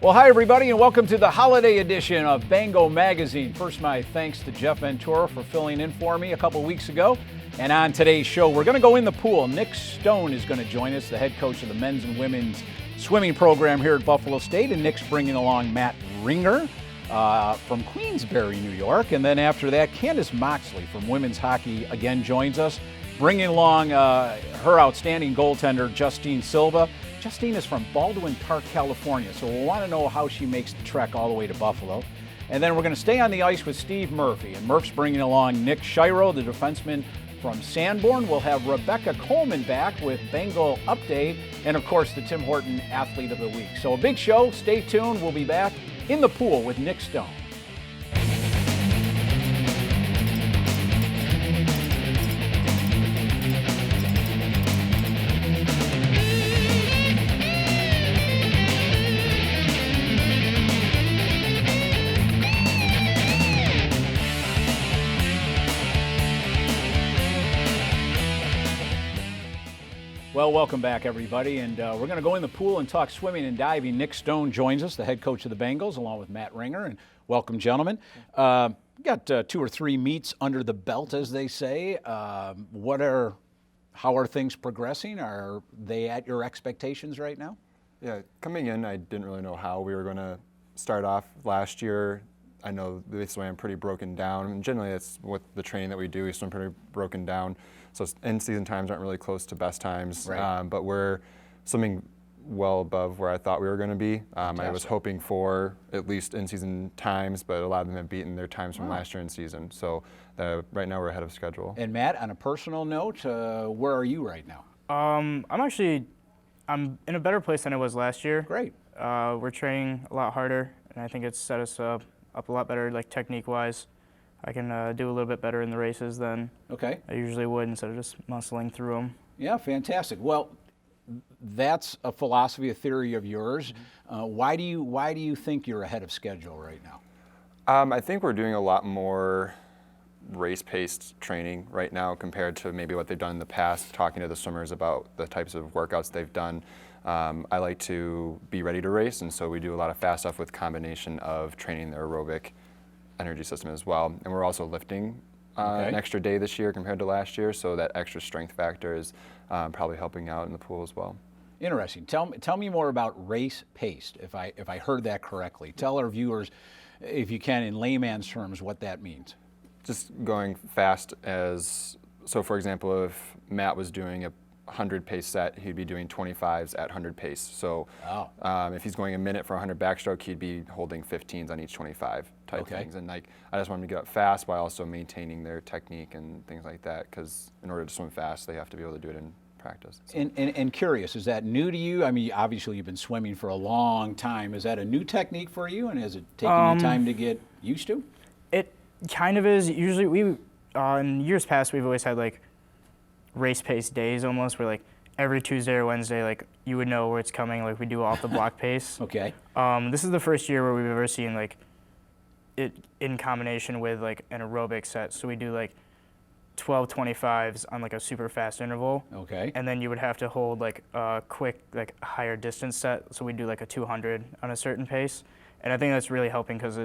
Well, hi, everybody, and welcome to the holiday edition of Bengal Magazine. First, my thanks to Jeff Ventura for filling in for me a couple weeks ago. And on today's show, we're going to go in the pool. Nick Stone is going to join us, the head coach of the men's and women's swimming program here at Buffalo State. And Nick's bringing along Matt Ringer from Queensbury, New York. And then after that, Candice Moxley from women's hockey again joins us, bringing along her outstanding goaltender, Justine Silva. Justine is from Baldwin Park, California, so we'll want to know how she makes the trek all the way to Buffalo. And then we're going to stay on the ice with Steve Murphy, and Murph's bringing along Nick Schiro, the defenseman from Sanborn. We'll have Rebecca Coleman back with Bengal Update, and of course the Tim Horton Athlete of the Week. So a big show. Stay tuned. We'll be back in the pool with Nick Stone. Well, welcome back, everybody, and we're going to go in the pool and talk swimming and diving. Nick Stone joins us, the head coach of the Bengals, along with Matt Ringer, and welcome, gentlemen. Got 2 or 3 meets under the belt, as they say. How are things progressing? Are they at your expectations right now? Yeah, coming in, I didn't really know how we were going to start off last year. I know they swam pretty broken down, and generally it's with the training that we do, we swim pretty broken down. So in-season times aren't really close to best times, right. But we're swimming well above where I thought we were going to be. I was hoping for at least in-season times, but a lot of them have beaten their times from last year in season. So right now we're ahead of schedule. And Matt, on a personal note, where are you right now? I'm in a better place than I was last year. Great. We're training a lot harder, and I think it's set us up a lot better, like technique-wise. I can do a little bit better in the races than I usually would instead of just muscling through them. Yeah, fantastic. Well, that's a philosophy, a theory of yours. Why do you think you're ahead of schedule right now? I think we're doing a lot more race-paced training right now compared to maybe what they've done in the past, talking to the swimmers about the types of workouts they've done. I like to be ready to race, and so we do a lot of fast stuff with combination of training the aerobic energy system as well. And we're also lifting an extra day this year compared to last year, so that extra strength factor is probably helping out in the pool as well. Interesting. Tell me more about race-paced, if I heard that correctly. Tell our viewers, if you can, in layman's terms, what that means. Just going fast so for example, if Matt was doing a 100 pace set, he'd be doing 25s at 100 pace. So if he's going a minute for 100 backstroke, he'd be holding 15s on each 25 type things. And I just want him to get up fast while also maintaining their technique and things like that, because in order to swim fast, they have to be able to do it in practice. So. And curious, is that new to you? I mean, obviously you've been swimming for a long time. Is that a new technique for you, and has it taken you time to get used to? It kind of is. Usually in years past, we've always had like race-paced days almost, where like every Tuesday or Wednesday, like you would know where it's coming, like we do off the block pace. Okay. This is the first year where we've ever seen like it in combination with like an aerobic set. So we do like 12 25s on like a super fast interval. Okay. And then you would have to hold like a quick, like higher distance set. So we do like a 200 on a certain pace. And I think that's really helping because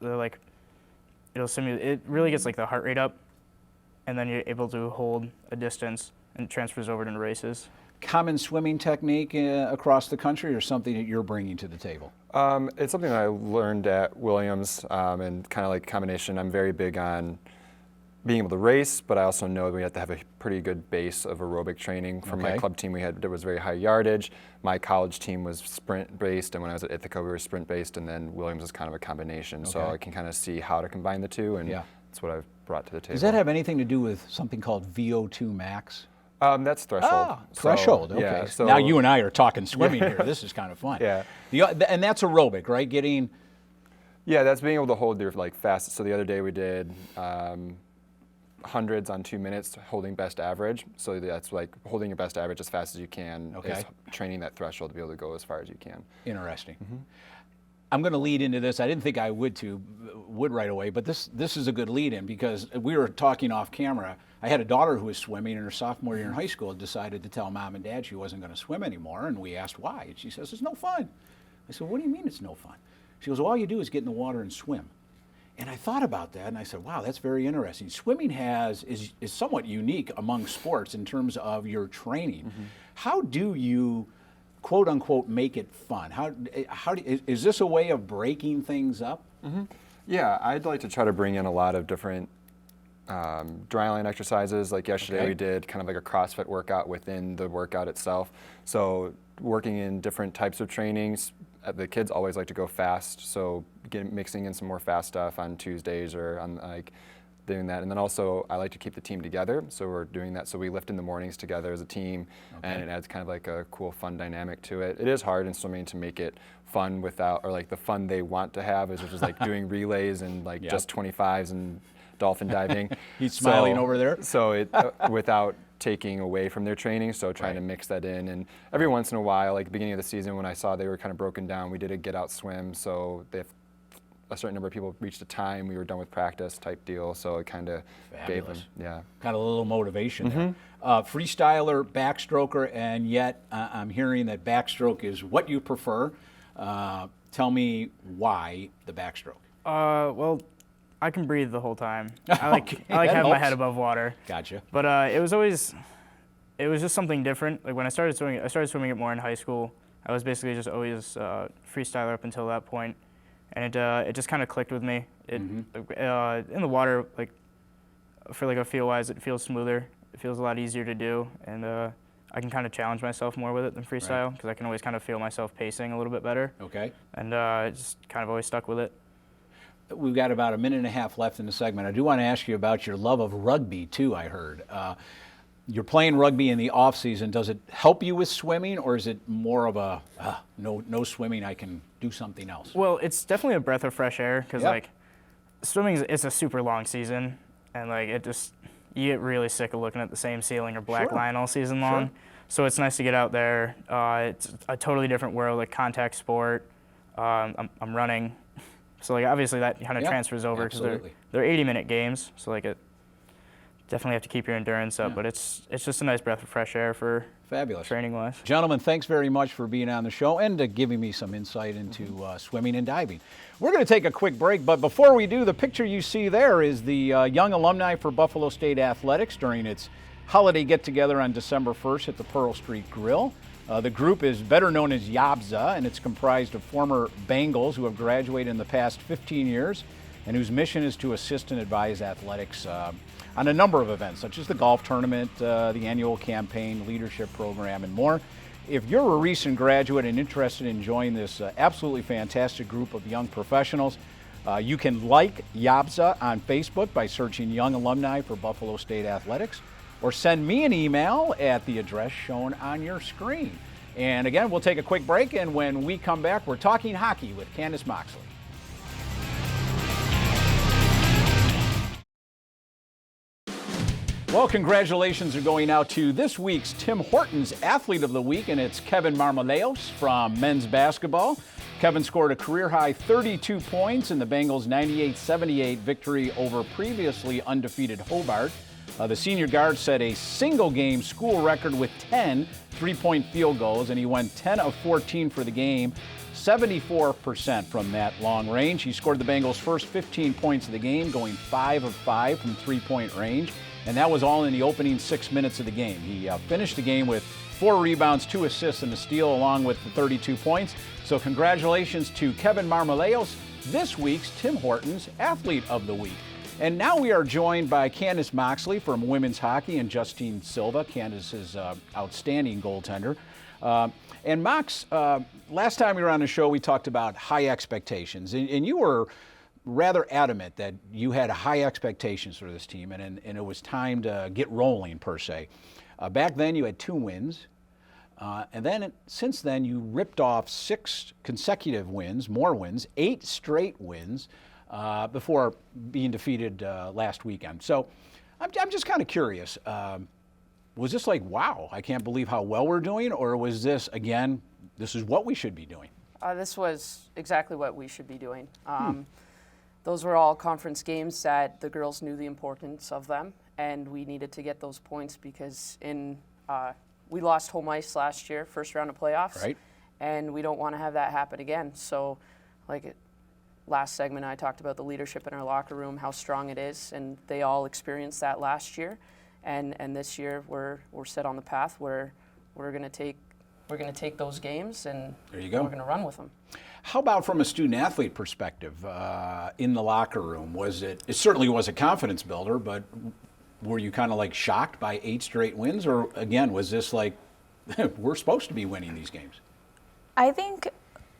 it'll simulate, it really gets like the heart rate up, and then you're able to hold a distance and transfers over into races. Common swimming technique across the country, or something that you're bringing to the table? It's something that I learned at Williams, and kind of like combination. I'm very big on being able to race, but I also know we have to have a pretty good base of aerobic training. From my club team, there was very high yardage. My college team was sprint-based, and when I was at Ithaca, we were sprint-based, and then Williams is kind of a combination. So I can kind of see how to combine the two, and that's what I've brought to the table. Does that have anything to do with something called VO2 max? That's threshold. Threshold, okay. Yeah, so now you and I are talking swimming here. This is kind of fun. Yeah. And that's aerobic, right? Yeah, that's being able to hold your fast. So the other day we did hundreds on 2 minutes, holding best average. So that's like holding your best average as fast as you can. Is training that threshold to be able to go as far as you can. Interesting. I'm going to lead into this. I didn't think I would right away, but this is a good lead in, because we were talking off camera. I had a daughter who was swimming in her sophomore year in high school, decided to tell mom and dad she wasn't going to swim anymore, and we asked why, and she says, it's no fun. I said, what do you mean it's no fun? She goes, well, all you do is get in the water and swim. And I thought about that, and I said, wow, that's very interesting. Swimming is somewhat unique among sports in terms of your training. Mm-hmm. How do you, quote unquote, make it fun? Is this a way of breaking things up? Mm-hmm. Yeah, I'd like to try to bring in a lot of different dryland exercises. Like yesterday we did kind of like a CrossFit workout within the workout itself. So working in different types of trainings. The kids always like to go fast, so mixing in some more fast stuff on Tuesdays or on like doing that. And then also I like to keep the team together, so we're doing that. So we lift in the mornings together as a team, and it adds kind of like a cool, fun dynamic to it. It is hard in swimming to make it fun without, or like the fun they want to have is just like doing relays and like just 25s and dolphin diving. He's smiling over there. So it without taking away from their training, so trying to mix that in. And every once in a while, like the beginning of the season when I saw they were kind of broken down, we did a get out swim, so if a certain number of people reached a time, we were done with practice type deal, so it kind of gave them, kind of a little motivation there. Freestyler, backstroker, and yet I'm hearing that backstroke is what you prefer. Tell me why the backstroke. Well, I can breathe the whole time. I like having my head above water. Gotcha. But it was just something different. Like when I started swimming it more in high school. I was basically just always freestyler up until that point, and it just kind of clicked with me. In the water, like for like a feel wise, it feels smoother. It feels a lot easier to do, and I can kind of challenge myself more with it than freestyle because I can always kind of feel myself pacing a little bit better. Okay. And I just kind of always stuck with it. We've got about a minute and a half left in the segment. I do want to ask you about your love of rugby, too, I heard. You're playing rugby in the off-season. Does it help you with swimming, or is it more of a, no swimming, I can do something else? Well, it's definitely a breath of fresh air because, like, swimming, it's a super long season, and, like, you get really sick of looking at the same ceiling or black line all season long. So it's nice to get out there. It's a totally different world, like contact sport. I'm running. So like obviously that kind of transfers over because they're 80-minute games. So like it definitely have to keep your endurance up, but it's just a nice breath of fresh air for training wise. Gentlemen, thanks very much for being on the show and giving me some insight into swimming and diving. We're going to take a quick break, but before we do, the picture you see there is the young alumni for Buffalo State Athletics during its holiday get-together on December 1st at the Pearl Street Grill. The group is better known as YABZA, and it's comprised of former Bengals who have graduated in the past 15 years and whose mission is to assist and advise athletics on a number of events, such as the golf tournament, the annual campaign, leadership program, and more. If you're a recent graduate and interested in joining this absolutely fantastic group of young professionals, you can like YABZA on Facebook by searching Young Alumni for Buffalo State Athletics, or send me an email at the address shown on your screen. And again, we'll take a quick break, and when we come back, we're talking hockey with Candice Moxley. Well, congratulations are going out to this week's Tim Hortons Athlete of the Week, and it's Kevin Marmoleos from men's basketball. Kevin scored a career-high 32 points in the Bengals' 98-78 victory over previously undefeated Hobart. The senior guard set a single-game school record with 10 three-point field goals, and he went 10 of 14 for the game, 74% from that long range. He scored the Bengals' first 15 points of the game, going 5 of 5 from three-point range, and that was all in the opening 6 minutes of the game. He finished the game with 4 rebounds, 2 assists, and a steal, along with the 32 points. So congratulations to Kevin Marmoleos, this week's Tim Hortons Athlete of the Week. And now we are joined by Candice Moxley from women's hockey and Justine Silva, Candice's outstanding goaltender. And Mox, last time we were on the show, we talked about high expectations, and you were rather adamant that you had high expectations for this team, and it was time to get rolling, per se. Back then, you had 2 wins, and then since then, you ripped off 6 consecutive wins, more wins, 8 straight wins, before being defeated last weekend. So I'm just kind of curious. Was this like, wow, I can't believe how well we're doing? Or was this, again, this is what we should be doing? This was exactly what we should be doing. Those were all conference games that the girls knew the importance of them, and we needed to get those points because we lost home ice last year, first round of playoffs. Right. and we don't want to have that happen again. So, last segment, I talked about the leadership in our locker room, how strong it is, and they all experienced that last year. And this year, we're set on the path where we're going to take those games, and there you go. We're going to run with them. How about from a student-athlete perspective in the locker room? It certainly was a confidence builder, but were you kind of like shocked by 8 straight wins? Or again, was this like, we're supposed to be winning these games? I think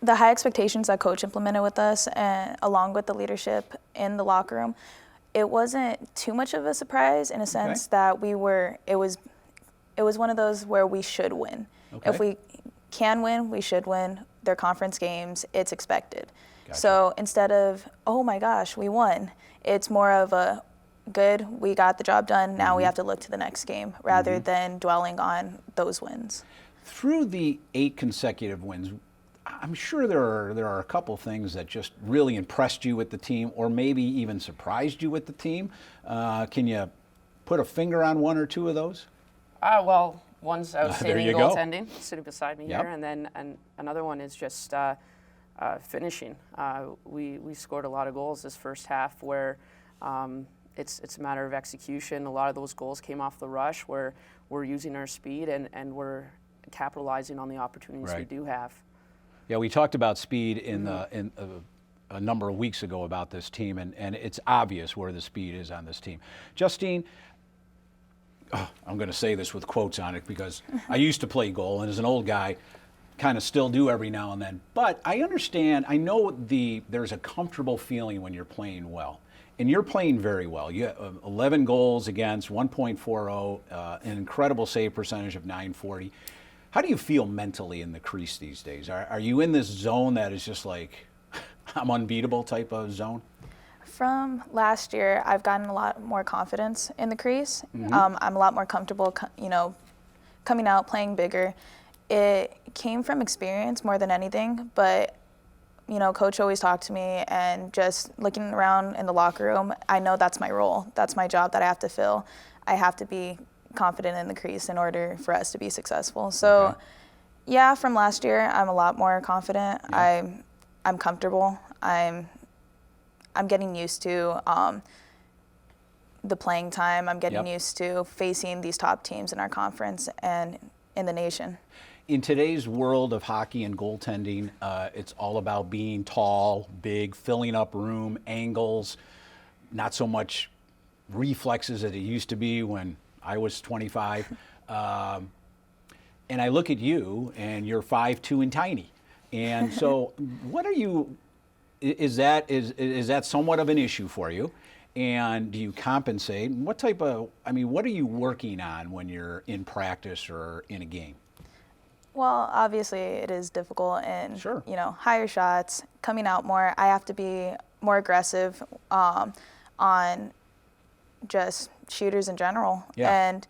the high expectations that coach implemented with us, and along with the leadership in the locker room, it wasn't too much of a surprise in a sense that it was one of those where we should win. Okay. If we can win, we should win. They're conference games, it's expected. Gotcha. So instead of, oh my gosh, we won, it's more of a good, we got the job done, now we have to look to the next game rather than dwelling on those wins. Through the 8 consecutive wins, I'm sure there are a couple things that just really impressed you with the team, or maybe even surprised you with the team. Can you put a finger on 1 or 2 of those? Well, one's outstanding goaltending, sitting beside me Yep. here, and then another one is just finishing. We scored a lot of goals this first half where it's a matter of execution. A lot of those goals came off the rush where we're using our speed and we're capitalizing on the opportunities we do have. Yeah, we talked about speed in a number of weeks ago about this team, and it's obvious where the speed is on this team. Justine, I'm going to say this with quotes on it because I used to play goal, and as an old guy, kind of still do every now and then. But I understand, I know there's a comfortable feeling when you're playing well. And you're playing very well. You have 11 goals against, 1.40, an incredible save percentage of .940. How do you feel mentally in the crease these days? Are you in this zone that is just like, I'm unbeatable type of zone? From last year, I've gotten a lot more confidence in the crease. I'm a lot more comfortable, coming out, playing bigger. It came from experience more than anything, but coach always talked to me, and just looking around in the locker room, I know that's my role. That's my job that I have to fill. I have to be confident in the crease in order for us to be successful. So, yeah, from last year, I'm a lot more confident. Yeah. I'm comfortable. I'm getting used to the playing time. I'm getting used to facing these top teams in our conference and in the nation. In today's world of hockey and goaltending, it's all about being tall, big, filling up room, angles, not so much reflexes as it used to be when I was 25. And I look at you, and you're 5'2" and tiny. And so what are you, is that somewhat of an issue for you? And do you compensate? What are you working on when you're in practice or in a game? Well, obviously it is difficult, and higher shots, coming out more. I have to be more aggressive on just shooters in general. Yeah. And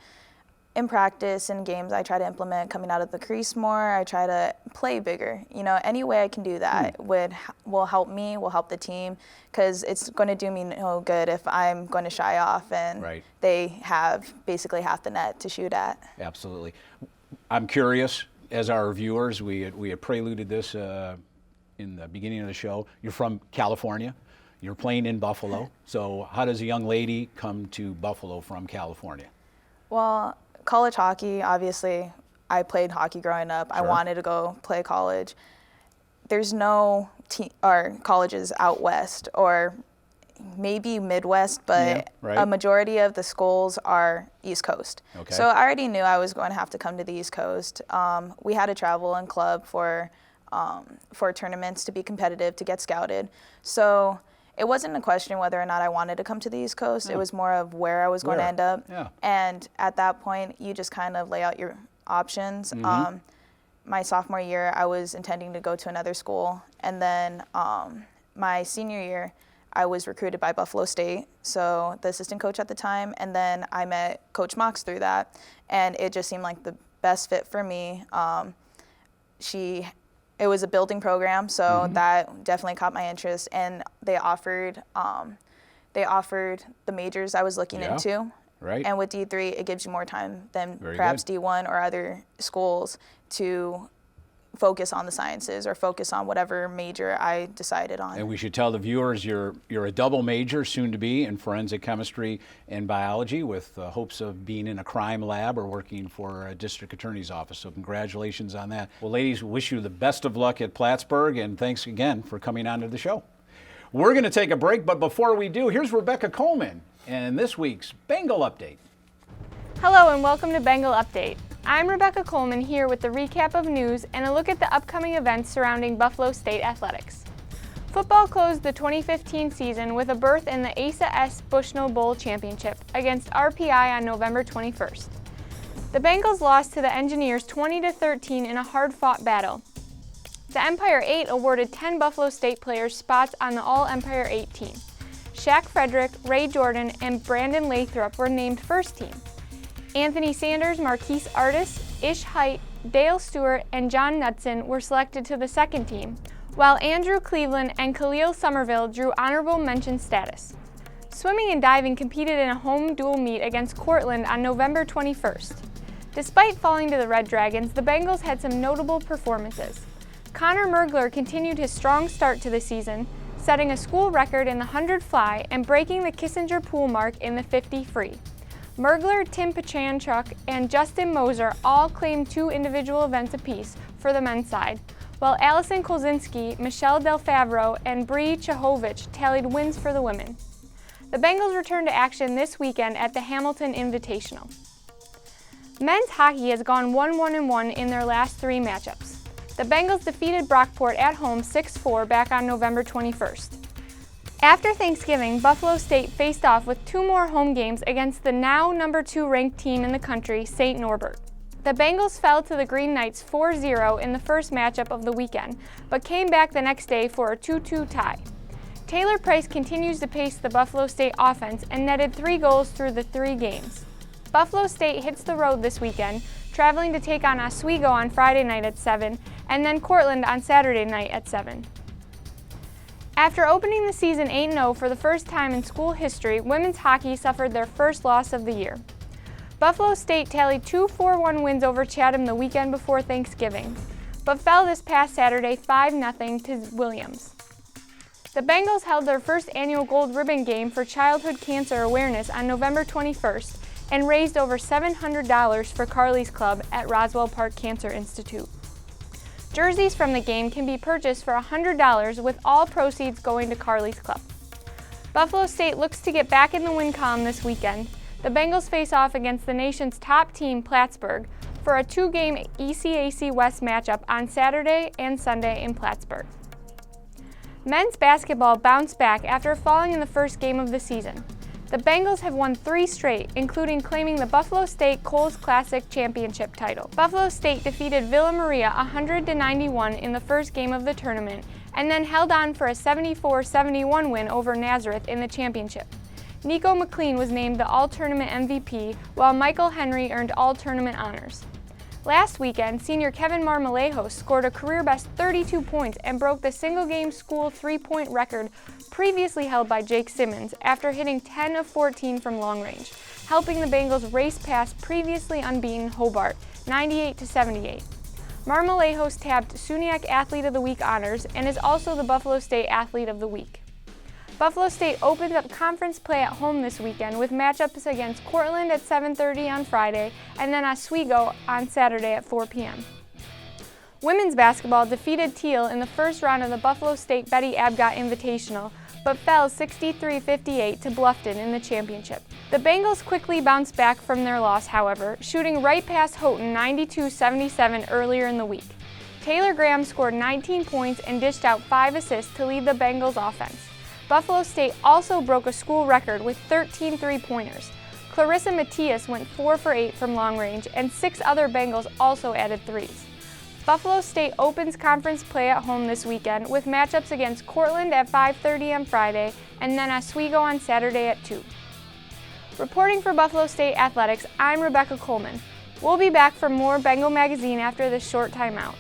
in practice and games, I try to implement coming out of the crease more. I try to play bigger. Any way I can do that will help me, will help the team, because it's going to do me no good if I'm going to shy off and they have basically half the net to shoot at. Absolutely. I'm curious. As our viewers, we had preluded this in the beginning of the show. You're from California. You're playing in Buffalo. So how does a young lady come to Buffalo from California? Well, college hockey, obviously, I played hockey growing up. Sure. I wanted to go play college. There's no colleges out west, or maybe Midwest, but a majority of the schools are East Coast. Okay. So I already knew I was going to have to come to the East Coast. We had to travel in club for tournaments to be competitive, to get scouted. So it wasn't a question whether or not I wanted to come to the East Coast. It was more of where I was going to end up. Yeah. And at that point, you just kind of lay out your options. My sophomore year, I was intending to go to another school. And then my senior year, I was recruited by Buffalo State, so the assistant coach at the time, and then I met Coach Mox through that, and it just seemed like the best fit for me. It was a building program, so that definitely caught my interest, and they offered the majors I was looking into. Right. And with D3, it gives you more time than perhaps D1 or other schools to focus on the sciences or focus on whatever major I decided on. And we should tell the viewers you're a double major, soon to be, in forensic chemistry and biology, with hopes of being in a crime lab or working for a district attorney's office. So congratulations on that. Well, ladies, wish you the best of luck at Plattsburgh, and thanks again for coming on to the show. We're going to take a break, but before we do, here's Rebecca Coleman and this week's Bengal Update. Hello and welcome to Bengal Update. I'm Rebecca Coleman here with the recap of news and a look at the upcoming events surrounding Buffalo State athletics. Football closed the 2015 season with a berth in the Asa S. Bushnell Bowl Championship against RPI on November 21st. The Bengals lost to the Engineers 20-13 in a hard-fought battle. The Empire 8 awarded 10 Buffalo State players spots on the All-Empire 8 team. Shaq Frederick, Ray Jordan, and Brandon Lathrop were named first team. Anthony Sanders, Marquise Artis, Ish Height, Dale Stewart, and John Knudsen were selected to the second team, while Andrew Cleveland and Khalil Somerville drew honorable mention status. Swimming and diving competed in a home dual meet against Cortland on November 21st. Despite falling to the Red Dragons, the Bengals had some notable performances. Connor Mergler continued his strong start to the season, setting a school record in the 100 fly and breaking the Kissinger pool mark in the 50 free. Mergler, Tim Pachanchuk, and Justin Moser all claimed 2 individual events apiece for the men's side, while Allison Kolzinski, Michelle Del Favro, and Bree Chahovich tallied wins for the women. The Bengals return to action this weekend at the Hamilton Invitational. Men's hockey has gone 1-1-1 in their last 3 matchups. The Bengals defeated Brockport at home 6-4 back on November 21st. After Thanksgiving, Buffalo State faced off with 2 more home games against the now number 2 ranked team in the country, St. Norbert. The Bengals fell to the Green Knights 4-0 in the first matchup of the weekend, but came back the next day for a 2-2 tie. Taylor Price continues to pace the Buffalo State offense and netted 3 goals through the 3 games. Buffalo State hits the road this weekend, traveling to take on Oswego on Friday night at 7, and then Cortland on Saturday night at 7. After opening the season 8-0 for the first time in school history, women's hockey suffered their first loss of the year. Buffalo State tallied 2 4-1 wins over Chatham the weekend before Thanksgiving, but fell this past Saturday 5-0 to Williams. The Bengals held their first annual gold ribbon game for childhood cancer awareness on November 21st and raised over $700 for Carly's Club at Roswell Park Cancer Institute. Jerseys from the game can be purchased for $100, with all proceeds going to Carly's Club. Buffalo State looks to get back in the win column this weekend. The Bengals face off against the nation's top team, Plattsburgh, for a 2-game ECAC West matchup on Saturday and Sunday in Plattsburgh. Men's basketball bounced back after falling in the first game of the season. The Bengals have won 3 straight, including claiming the Buffalo State Coles Classic Championship title. Buffalo State defeated Villa Maria 100-91 in the first game of the tournament, and then held on for a 74-71 win over Nazareth in the championship. Nico McLean was named the All-Tournament MVP, while Michael Henry earned All-Tournament honors. Last weekend, senior Kevin Marmolejo scored a career-best 32 points and broke the single-game school 3-point record previously held by Jake Simmons after hitting 10 of 14 from long range, helping the Bengals race past previously unbeaten Hobart 98-78. Marmolejo's tabbed SUNY Athlete of the Week honors and is also the Buffalo State Athlete of the Week. Buffalo State opens up conference play at home this weekend with matchups against Cortland at 7:30 on Friday and then Oswego on Saturday at 4 p.m. Women's basketball defeated Teal in the first round of the Buffalo State Betty Abgott Invitational, but fell 63-58 to Bluffton in the championship. The Bengals quickly bounced back from their loss, however, shooting right past Houghton 92-77 earlier in the week. Taylor Graham scored 19 points and dished out 5 assists to lead the Bengals offense. Buffalo State also broke a school record with 13 three-pointers. Clarissa Matias went 4 for 8 from long range, and 6 other Bengals also added threes. Buffalo State opens conference play at home this weekend with matchups against Cortland at 5:30 on Friday and then Oswego on Saturday at 2. Reporting for Buffalo State Athletics, I'm Rebecca Coleman. We'll be back for more Bengal Magazine after this short timeout.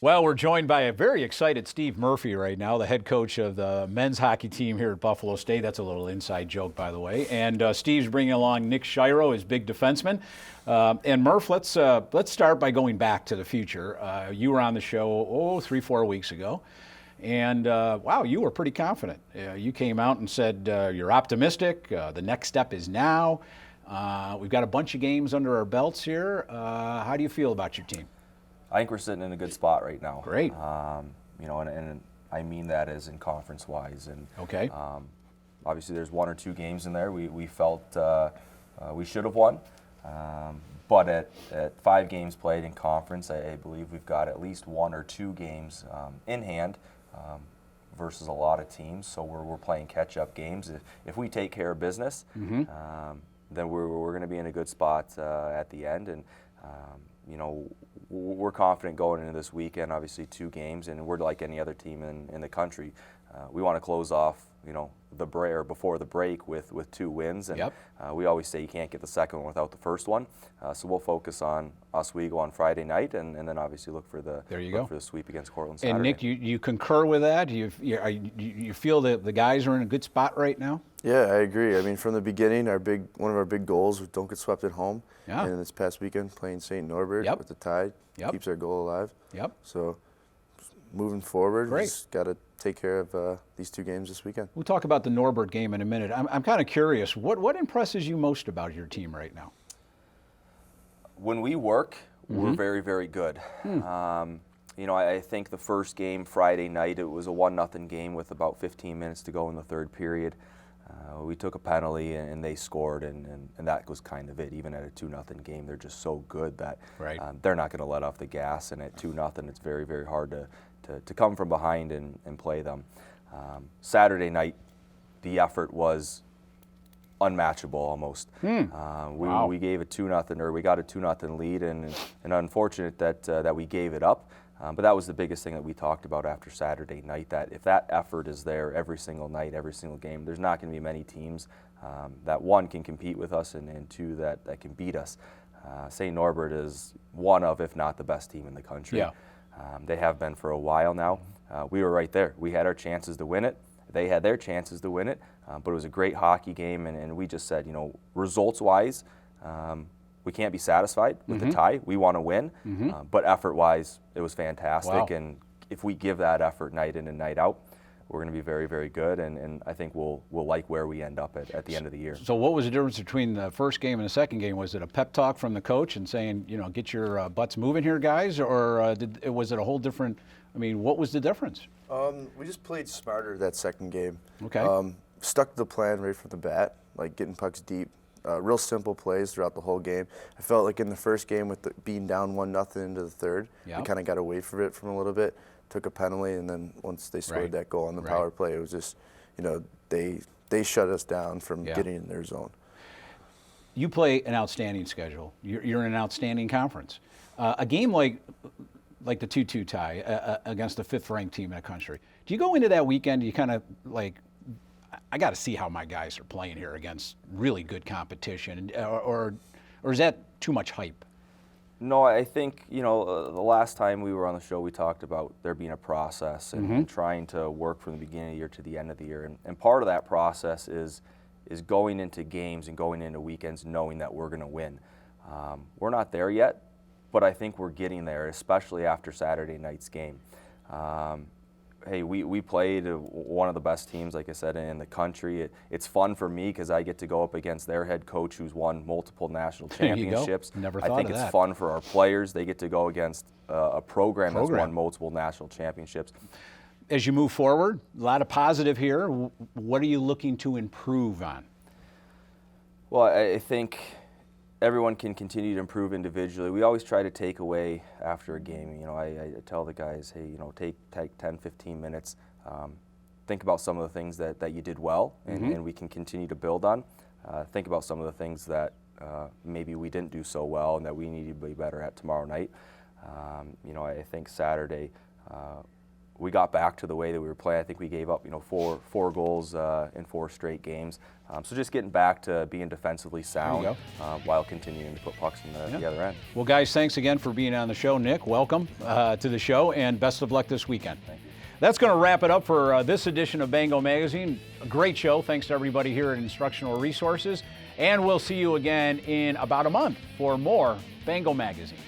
Well, we're joined by a very excited Steve Murphy right now, the head coach of the men's hockey team here at Buffalo State. That's a little inside joke, by the way. And Steve's bringing along Nick Schiro, his big defenseman. And Murph, let's start by going back to the future. You were on the show 3-4 weeks ago. And, wow, you were pretty confident. You came out and said you're optimistic. The next step is now. We've got a bunch of games under our belts here. How do you feel about your team? I think we're sitting in a good spot right now. Great. You know, and I mean that as in conference-wise. And okay. Obviously, there's 1 or 2 games in there we felt we should have won. But at 5 games played in conference, I believe we've got at least 1 or 2 games in hand versus a lot of teams. So we're playing catch-up games. If we take care of business, then we're going to be in a good spot at the end. And you know, we're confident going into this weekend. Obviously, 2 games, and we're like any other team in the country. We want to close off, you know, before the break with 2 wins, and we always say you can't get the second one without the first one. So we'll focus on Oswego on Friday night, and then obviously look for the sweep against Cortland Saturday. And Nick, you concur with that? You feel that the guys are in a good spot right now? Yeah, I agree. I mean, from the beginning, one of our big goals was don't get swept at home. Yeah. And this past weekend, playing St. Norbert with the tie keeps our goal alive. So moving forward, we just got to take care of these 2 games this weekend. We'll talk about the Norbert game in a minute. I'm kind of curious. What impresses you most about your team right now? When we work, we're very, very good. You know, I think the first game Friday night, it was a 1-0 game with about 15 minutes to go in the third period. We took a penalty and they scored, and that was kind of it. Even at a 2-0 game, they're just so good that they're not going to let off the gas. And at 2-0, it's very, very hard to come from behind and play them. Saturday night, the effort was unmatchable almost. We gave a 2-0, or we got a 2-0 lead, and unfortunate that we gave it up. But that was the biggest thing that we talked about after Saturday night, that if that effort is there every single night, every single game, there's not going to be many teams that, 1, can compete with us, and 2, that can beat us. St. Norbert is one of, if not the best team in the country. They have been for a while now. We were right there. We had our chances to win it. They had their chances to win it, but it was a great hockey game, and we just said, you know, results-wise, we can't be satisfied with the tie. We want to win, but effort-wise, it was fantastic. And if we give that effort night in and night out, we're going to be very, very good. And I think we'll like where we end up at the end of the year. So what was the difference between the first game and the second game? Was it a pep talk from the coach and saying, you know, get your butts moving here, guys? Or was it a whole different, I mean, what was the difference? We just played smarter that second game. Okay. Stuck to the plan right from the bat, like getting pucks deep. Real simple plays throughout the whole game. I felt like in the first game with being down 1-0 into the third, we kind of got away from it from a little bit, took a penalty, and then once they scored that goal on the power play, it was just, you know, they shut us down from getting in their zone. You play an outstanding schedule. You're in an outstanding conference. A game like the 2-2 tie against the 5th-ranked team in the country, do you go into that weekend, you kind of like, I got to see how my guys are playing here against really good competition, or is that too much hype? No, I think, you know, the last time we were on the show, we talked about there being a process and trying to work from the beginning of the year to the end of the year. And part of that process is going into games and going into weekends knowing that we're going to win. We're not there yet, but I think we're getting there, especially after Saturday night's game. Hey, we played one of the best teams, like I said, in the country. It's fun for me because I get to go up against their head coach who's won multiple national championships. Never thought I think of it's that. fun for our players. They get to go against a program that's won multiple national championships. As you move forward, a lot of positive here. What are you looking to improve on? Well, I think everyone can continue to improve individually. We always try to take away after a game. You know, I tell the guys, hey, you know, take 10, 15 minutes, think about some of the things that you did well and we can continue to build on. Think about some of the things that maybe we didn't do so well and that we need to be better at tomorrow night. You know, I think Saturday we got back to the way that we were playing. I think we gave up, four goals in 4 straight games. So just getting back to being defensively sound while continuing to put pucks in the other end. Well, guys, thanks again for being on the show. Nick, welcome to the show, and best of luck this weekend. Thank you. That's going to wrap it up for this edition of Bengal Magazine. A great show. Thanks to everybody here at Instructional Resources. And we'll see you again in about a month for more Bengal Magazine.